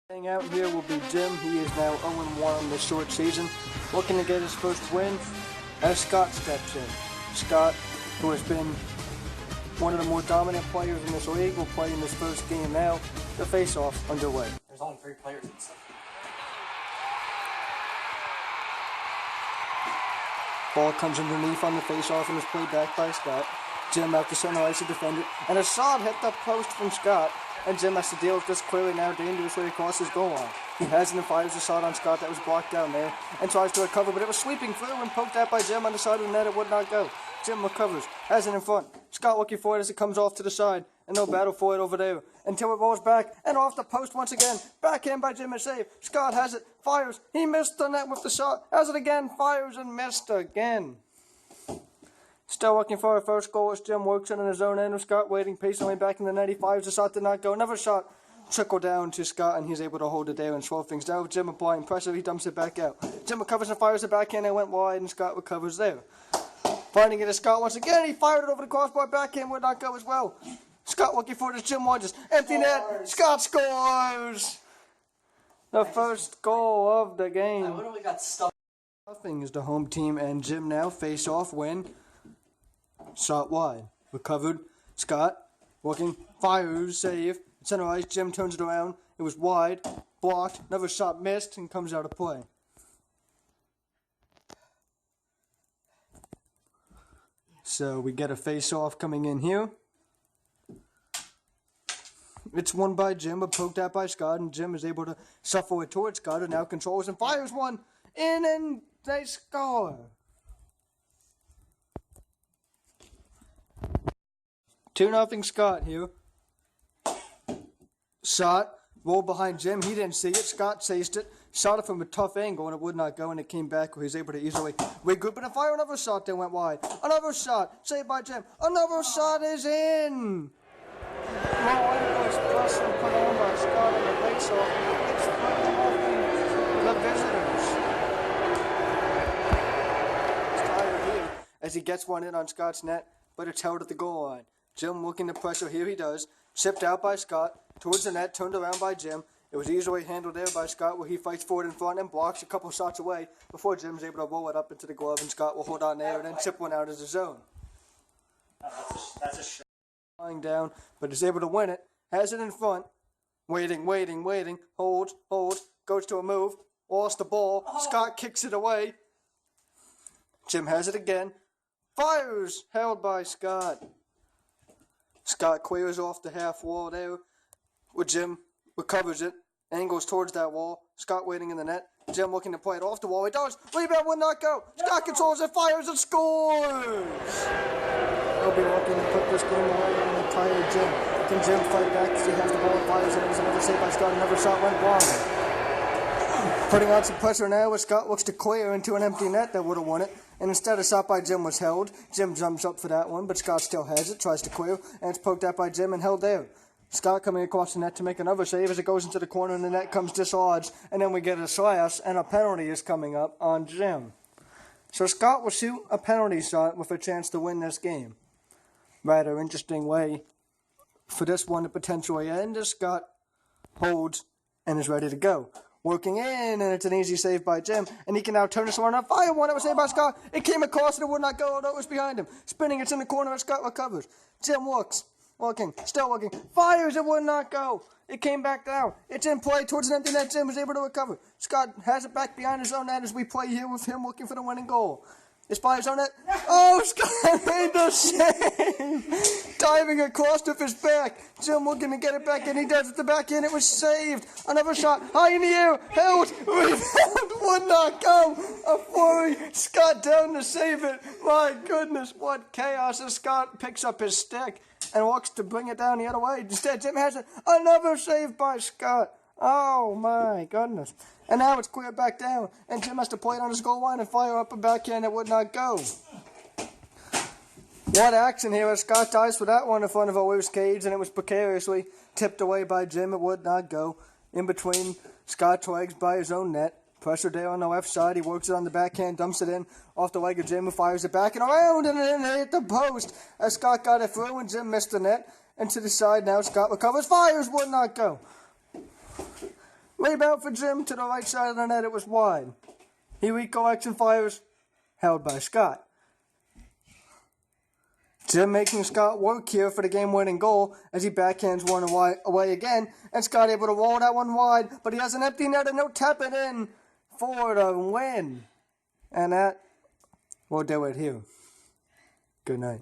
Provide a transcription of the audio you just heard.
Hang out here will be Jim. He is now 0-1 on this short season, looking to get his first win as Scott steps in. Scott, who has been one of the more dominant players in this league, will play in this first game now. The face-off underway. There's only 3 players in this. Ball comes underneath on the face-off and is played back by Scott. Jim out to center ice to defend it, and a shot hit the post from Scott. And Jim has to deal with this clearly now dangerously across his goal line. He has and fires a shot on Scott that was blocked down there and tries to recover, but it was sweeping through and poked out by Jim on the side of the net. It would not go. Jim recovers, has it in front. Scott looking for it as it comes off to the side, and no battle for it over there until it rolls back and off the post once again. Backhand by Jim, a save. Scott has it, fires. He missed the net with the shot. Has it again, fires and missed again. Still looking for a first goal as Jim works it in his own end with Scott waiting patiently back in the net. He fires, the shot did not go. Another shot trickle down to Scott and he's able to hold it there and slow things down. Jim applying pressure, he dumps it back out. Jim recovers and fires the backhand and went wide and Scott recovers there. Finding it as Scott once again, he fired it over the crossbar, backhand would not go as well. Scott looking for it as Jim lunges. Empty net, Scott scores! The first goal of the game. I literally got stuck. Nothing is the home team and Jim now face off win. Shot wide. Recovered. Scott. Looking. Fires. Save. Center ice. Jim turns it around. It was wide. Blocked. Another shot missed and comes out of play. So we get a face-off coming in here. It's won by Jim, but poked out by Scott, and Jim is able to shuffle it towards Scott and now controls and fires one in and they score. 2-0 Scott here. Shot. Rolled behind Jim. He didn't see it. Scott chased it. Shot it from a tough angle and it would not go and it came back where he was able to easily regroup and fire another shot that went wide. Another shot. Saved by Jim. Another shot is in. Well, it was pressure put on by Scott in the face-off. It's from the visitors. It's tired here as he gets one in on Scott's net, but it's held at the goal line. Jim looking to pressure, here he does. Chipped out by Scott, towards the net, turned around by Jim. It was easily handled there by Scott where he fights forward in front and blocks a couple shots away before Jim's able to roll it up into the glove and Scott will hold on there and then chip one out of the zone. That's a shot. Lying down, but is able to win it. Has it in front. Waiting, holds, goes to a move, lost the ball. Scott kicks it away. Jim has it again. Fires, held by Scott. Scott clears off the half wall there, where Jim recovers it, angles towards that wall. Scott waiting in the net. Jim looking to play it off the wall. He does. Rebound would not go. Scott controls it, fires, and scores! He'll be looking to put this game away on the tired Jim. Can Jim fight back as he has the ball and fires it? It was another save by Scott. Another shot went wide. Putting on some pressure now as Scott looks to clear into an empty net that would have won it. And instead a shot by Jim was held. Jim jumps up for that one, but Scott still has it, tries to clear, and it's poked out by Jim and held there. Scott coming across the net to make another save as it goes into the corner and the net comes dislodged, and then we get a slash, and a penalty is coming up on Jim. So Scott will shoot a penalty shot with a chance to win this game. Rather interesting way for this one to potentially end as Scott holds and is ready to go. Working in, and it's an easy save by Jim, and he can now turn this one on fire. One that was saved by Scott. It came across and it would not go, although it was behind him. Spinning, it's in the corner, and Scott recovers. Jim looks, still looking, fires, it would not go. It came back down. It's in play towards an empty net. Jim is able to recover. Scott has it back behind his own net as we play here with him looking for the winning goal. It's by his own net. Oh, Scott made the save! Diving across with his back. Jim looking to get it back, and he does it the back end. It was saved. Another shot. High in the air. Held. Rebound. Would not go. A flurry. Scott down to save it. My goodness, what chaos. As Scott picks up his stick and walks to bring it down the other way. Instead, Jim has it. Another save by Scott. Oh, my goodness. And now it's cleared back down, and Jim has to play it on his goal line and fire up a backhand that would not go. What action here as Scott dives for that one in front of a loose cage, and it was precariously tipped away by Jim. It would not go. In between Scott's legs by his own net. Pressure there on the left side. He works it on the backhand, dumps it in off the leg of Jim, who fires it back and around, and then hit the post as Scott got it through, and Jim missed the net. And to the side now, Scott recovers, fires, would not go. Rebound for Jim to the right side of the net. It was wide. He recollects and fires. Held by Scott. Jim making Scott work here for the game-winning goal as he backhands one away again, and Scott able to roll that one wide, but he has an empty net and no tap it in for the win. And that will do it here. Good night.